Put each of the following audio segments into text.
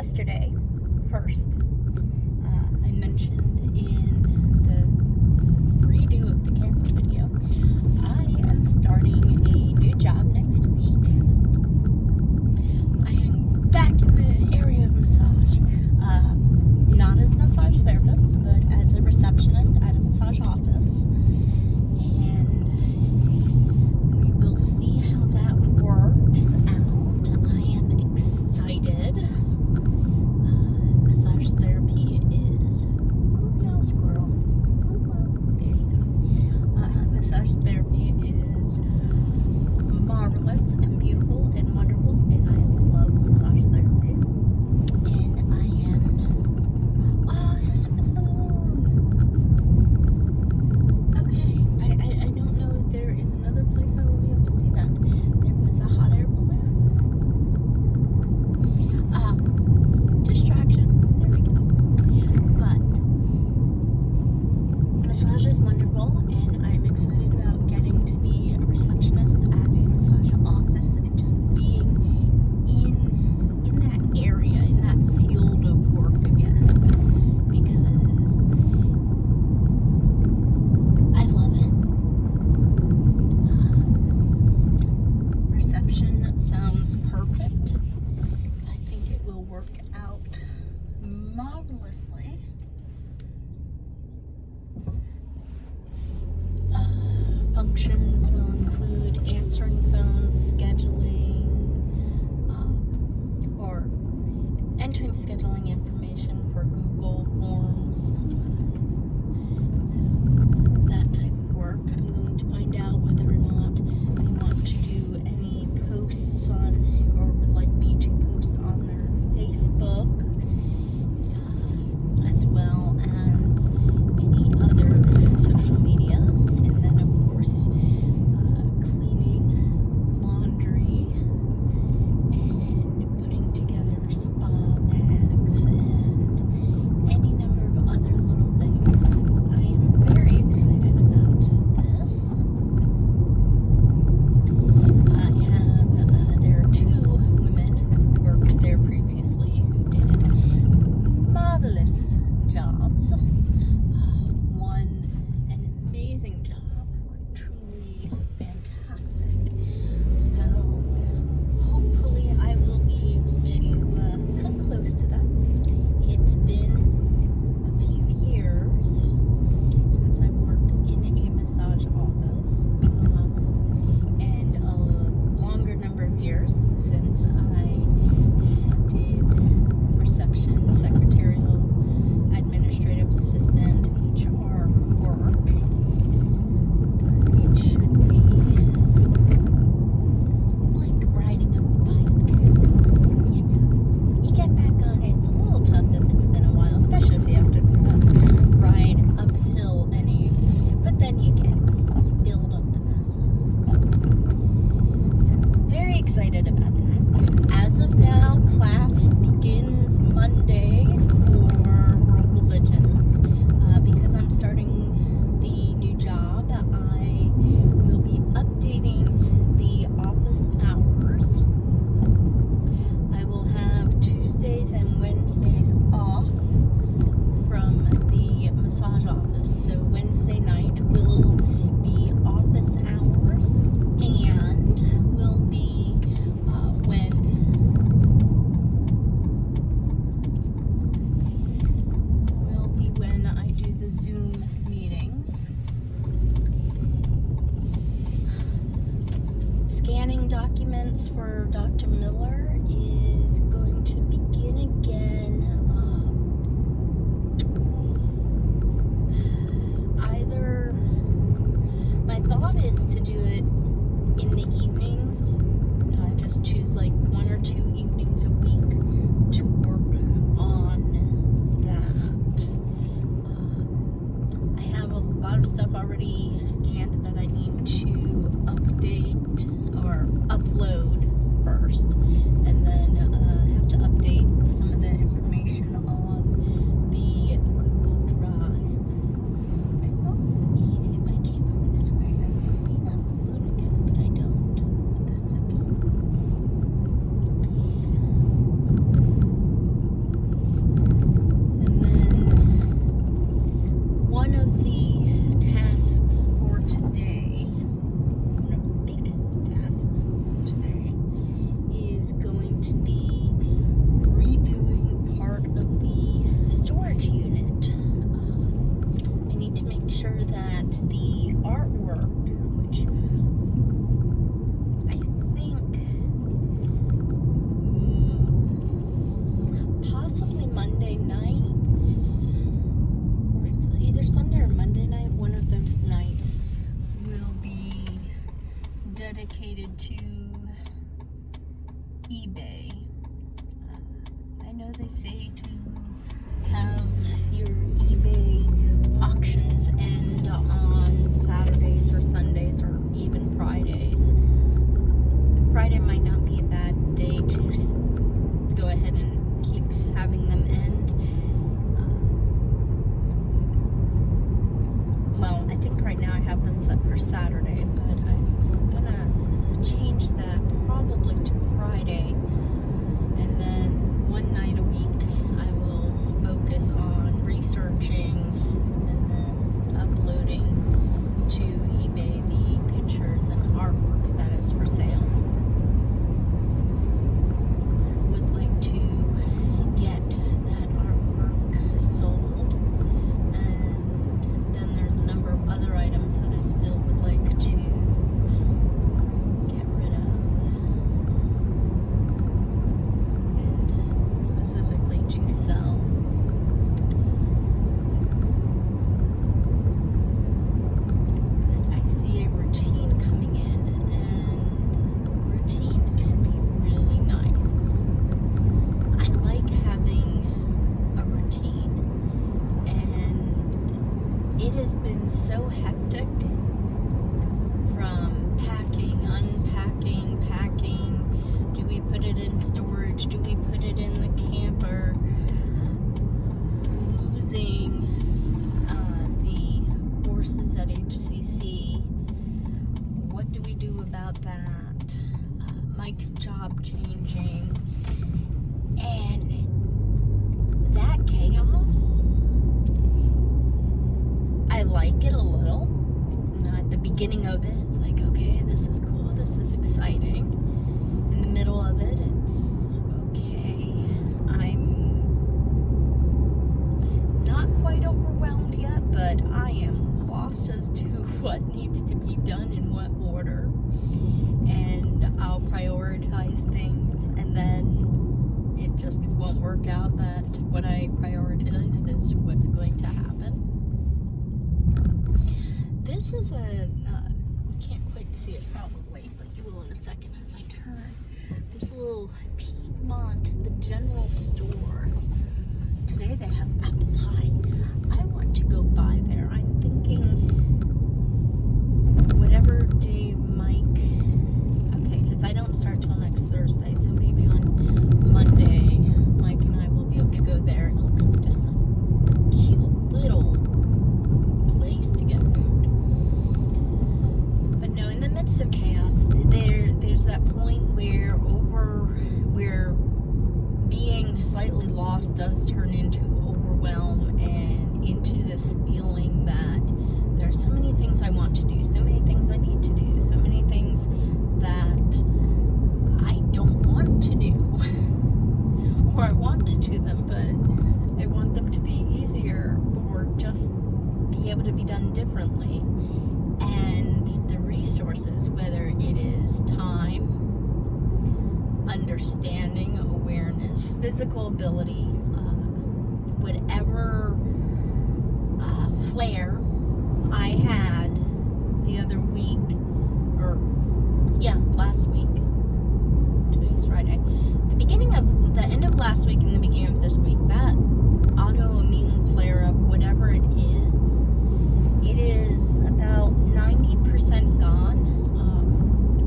yesterday first. I mentioned in the redo of the camera video, I am starting a new job next week. I am back in the area of massage. Not as a massage therapist, but as a receptionist at a massage office. And we will see how that works out. I am excited. Massage therapy is... Oh, no, squirrel. There you go. Massage therapy is marvelous and beautiful and wonderful, and I love massage therapy. And I am... Oh, there's a balloon! Okay, I don't know if there is another place I will be able to see that. There was a hot air balloon. Distraction. There we go. But massage is wonderful, and I'm excited about getting to be a receptionist at a massage office and just being in that area, in that field of work again, because I love it. Reception sounds perfect. I think it will work out marvelously. Functions will include answering phones, scheduling, or entering scheduling information for Google Forms. So that type of work. I'm going to find out whether or not they want to do any posts on, or would like me to post on their Facebook, as well as any other social media. And then, of course, cleaning, laundry, and putting together spa packs, and any number of other little things. So I am very excited about this. say to have your eBay auctions end on Saturdays or Sundays or even Fridays. Friday might not be a bad day to go ahead and keep having them end. Well, I think right now I have them set for Saturday, but I'm gonna change that probably to Friday, and then one night a week I will focus on researching and then uploading to eBay the pictures and artwork that is for sale. Would like to get that artwork sold, and then there's a number of other items that I still would like to get rid of, and specifically to sell. But I see a routine coming in, and routine can be really nice. I like having a routine, and it has been so hectic from packing, unpacking, packing. Do we put it in storage? Do we put it in the camper? Losing the courses at HCC. What do we do about that? Mike's job changing. And that chaos, I like it a little. At the beginning of it, it's like, okay, this is cool, this is exciting. In the middle of it, it's okay, I'm not quite overwhelmed yet, but I am lost as to what needs to be done in what order. And I'll prioritize things, and then it just won't work out that what I prioritized is what's going to happen. This is you can't quite see it probably, but you will in a second as I turn. This little Piedmont, the general store. Today they have apple pie. I want to go by there. I'm thinking whatever day Mike, okay, because I don't start till next Thursday, so maybe on Monday, Mike and I will be able to go there. It looks like just this cute little place to get food. But no, in the midst of chaos, there's that point where being slightly lost does turn into overwhelm and into this feeling that there's so many things I want to do, so many things I need to do, so many things that I don't want to do. Or I want to do them, but I want them to be easier or just be able to be done differently. And the resources, whether it is time, understanding, awareness, physical ability, whatever flair I had the other week, or last week. Today's Friday. The end of last week and the beginning of this week, that autoimmune flare-up, whatever it is about 90% gone.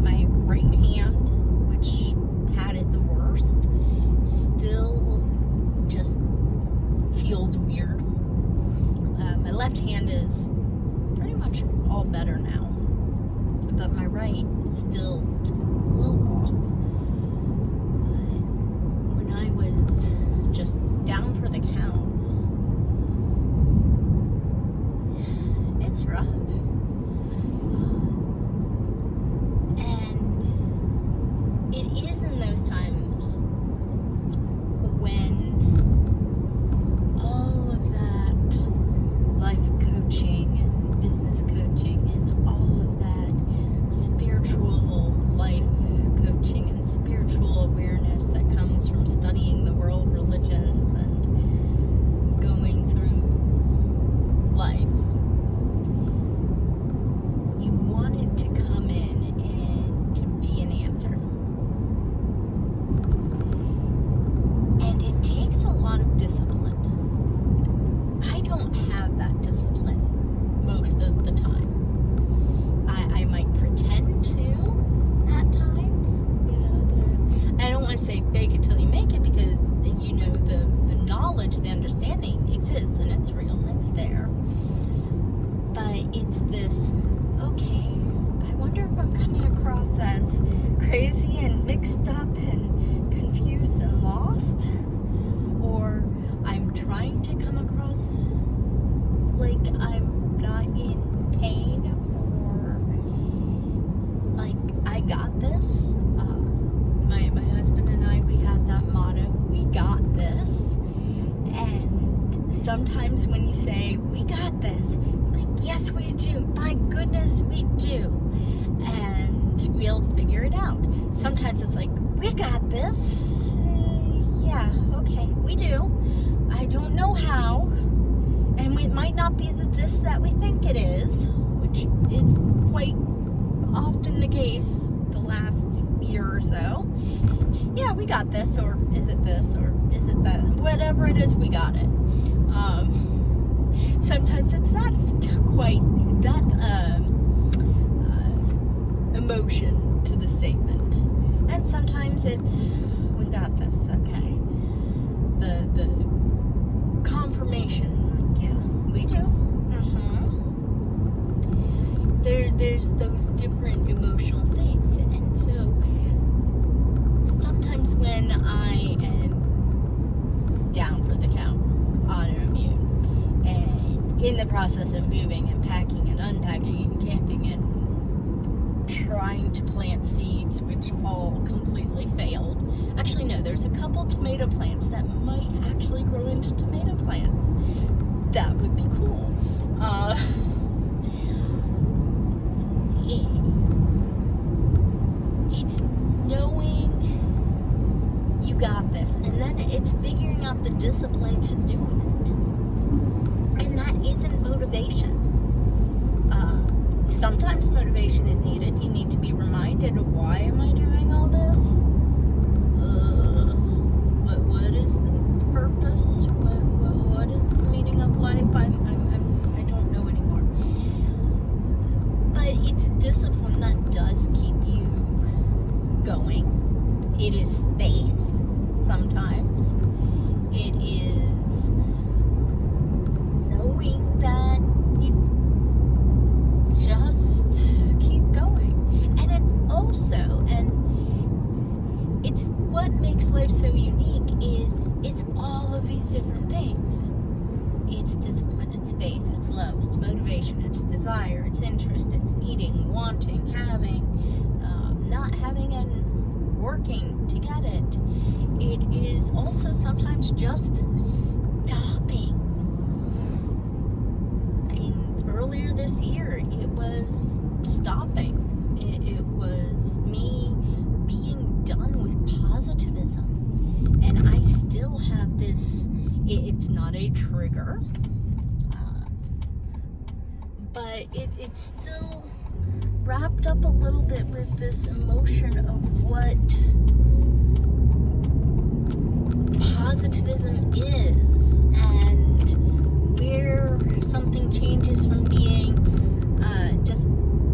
My right hand, which had it the worst, still just feels weird. My left hand is pretty much all better now, but my right is still just a little off. When I was just down for the count, it's rough. And it is in those times when all of that life coaching and business coaching and all of that spiritual life coaching and spiritual awareness that comes from studying the world religions and much the understanding exists and it's real and it's there. But it's this, okay, I wonder if I'm coming across as crazy and mixed up and confused and lost, or I'm trying to come across like I'm not in pain, or like I got this. My husband and I, we have that motto, we got this. And sometimes when you say, we got this, it's like, yes we do, by goodness we do. And we'll figure it out. Sometimes it's like, we got this. Yeah, okay, we do. I don't know how. And it might not be the this that we think it is, which is quite often the case the last year or so. Yeah, we got this, or is it this, or is it that? Whatever it is, we got it. Sometimes it's not quite that emotion to the statement, and sometimes it's we got this. Okay, the confirmation. Like, yeah, we do. There's those different emotional states, and so sometimes when I am down for the count, autoimmune, and in the process of moving and packing and unpacking and camping and trying to plant seeds, which all completely failed. Actually, no, there's a couple tomato plants that might actually grow into tomato plants. That would be cool. It's knowing you got this, and then it's figuring out the discipline to do it. And that isn't motivation. Sometimes motivation is needed. You need to be reminded of, why am I doing all this? What is the purpose? What is the meaning of life? I don't know anymore. But it's discipline that does keep you going. It is faith sometimes. It is knowing that you just keep going. And it also, and it's what makes life so unique, is it's all of these different things. It's discipline, it's faith, it's love, it's motivation, it's desire, it's interest, it's needing, wanting, having, not having, and working to get it. It is also sometimes just stopping. I mean, earlier this year, it was stopping. It was me being done with positivism. And I still have this, it's not a trigger, but it's still wrapped up a little bit with this emotion of what positivism is, and where something changes from being just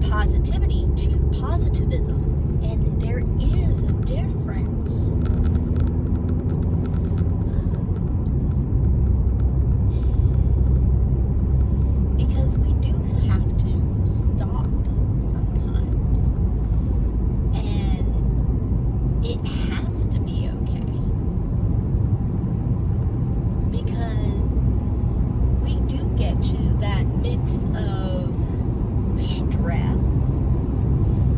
positivity to positivism. And there is a difference. Because we do have to stop sometimes. And it has to be okay. Because we do get to that mix of stress.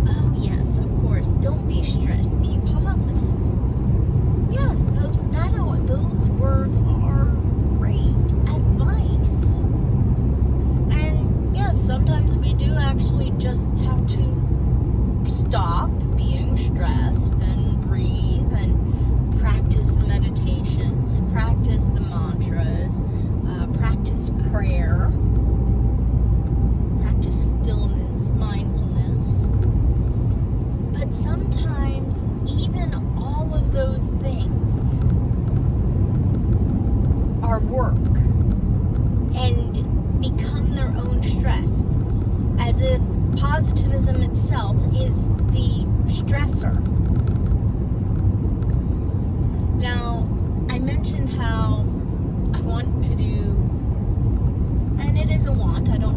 Oh yes, of course, don't be stressed, be positive. Yes, those words are great advice. And yes, sometimes we do actually just have to stop being stressed and breathe and practice the meditations, practice the mantras, practice prayer, practice stillness, mindfulness. But sometimes even all of those things are work and become their own stress, as if positivism itself is the stressor. Now, I mentioned how I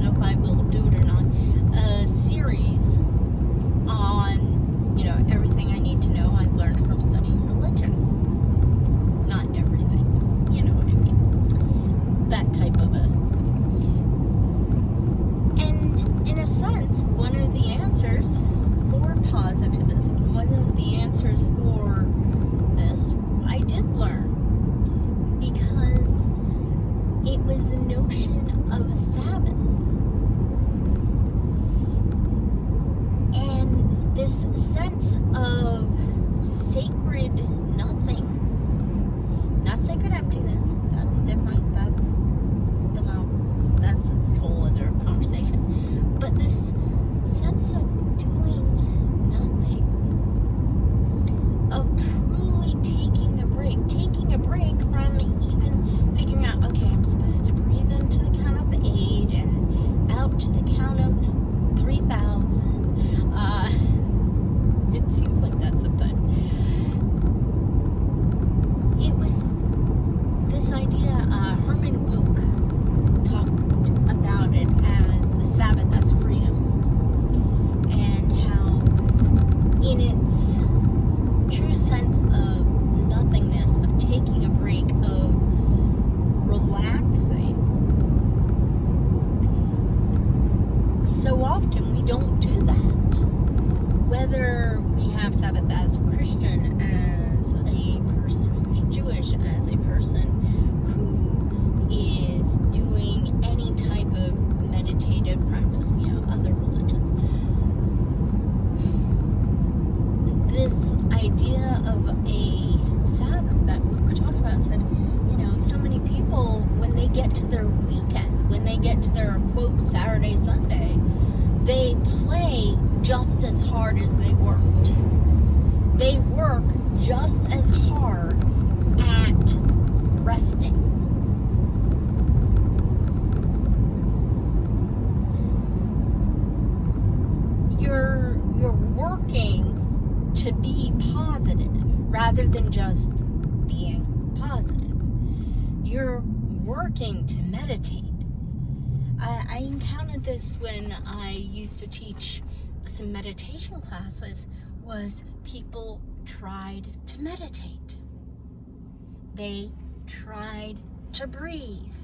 know if I will do it or not, a series on, everything I need to know I've learned from studying religion. Not everything, you know what I mean? That type of and in a sense, one of the answers for positivism, one of the answers for this, I did learn, because it was the notion of a Sabbath. And this sense of sacred nothing, not sacred emptiness, that's different, that's a whole other conversation, but this sense of doing nothing, of truly taking a break from even figuring out, okay, I'm supposed to breathe into the count of 8 and out to the count of 3,000. It seems like that sometimes. It was this idea, Herman Wilke talked about it as the Sabbath as freedom, and how in its true sense of nothingness, of taking a break, of relaxing, so often we don't do that. Whether we have Sabbath as a Christian, as a person who's Jewish, as a person who is doing any type of meditative practice, other religions. This idea of a Sabbath that Luke talked about said, so many people, when they get to their weekend, when they get to their, quote, Saturday, Sunday, they play just as hard as they worked. They work just as hard at resting. You're working to be positive rather than just being positive. You're working to meditate. I encountered this when I used to teach some meditation classes, was people tried to meditate. They tried to breathe.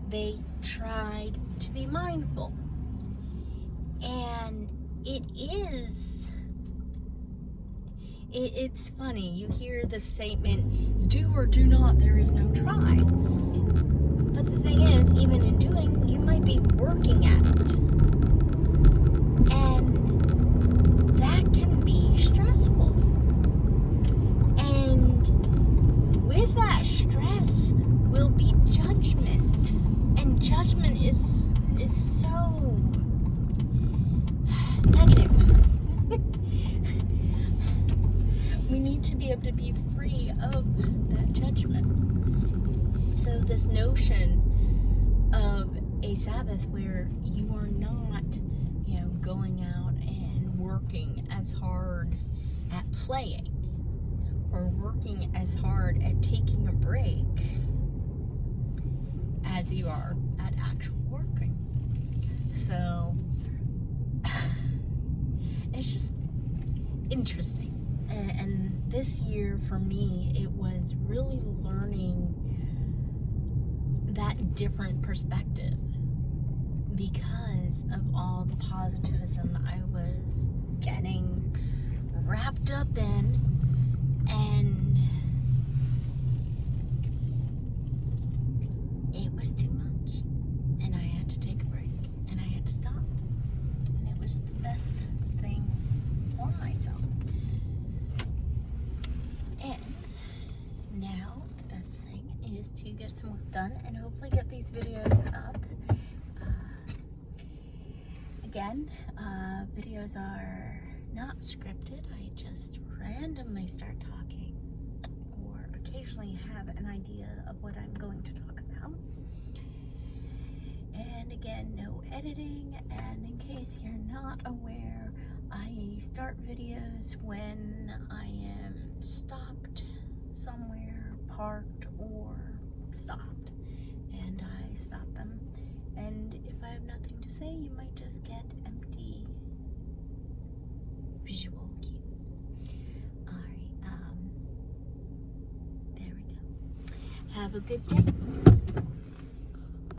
They tried to be mindful. And it's funny, you hear the statement, do or do not, there is no try. But the thing is, even in doing, you might be working at it. And that can be stressful. And with that stress will be judgment. And judgment is so negative. We need to be able to be free of that judgment. So this notion of a Sabbath where you are not, going out and working as hard at playing or working as hard at taking a break as you are at actual working. So it's just interesting. And this year for me, it was really learning that different perspective because of all the positivism I was getting wrapped up in, and it was too much, and I had to take a break, and I had to stop, and it was the best thing for myself. And now the best thing is to get some work done and hopefully get these videos up. Again, videos are not scripted. I just randomly start talking or occasionally have an idea of what I'm going to talk about. And again, no editing. And in case you're not aware, I start videos when I am stopped somewhere, parked or stopped, and I stop them And if I have nothing to say, you might just get empty visual cues. Alright, there we go. Have a good day.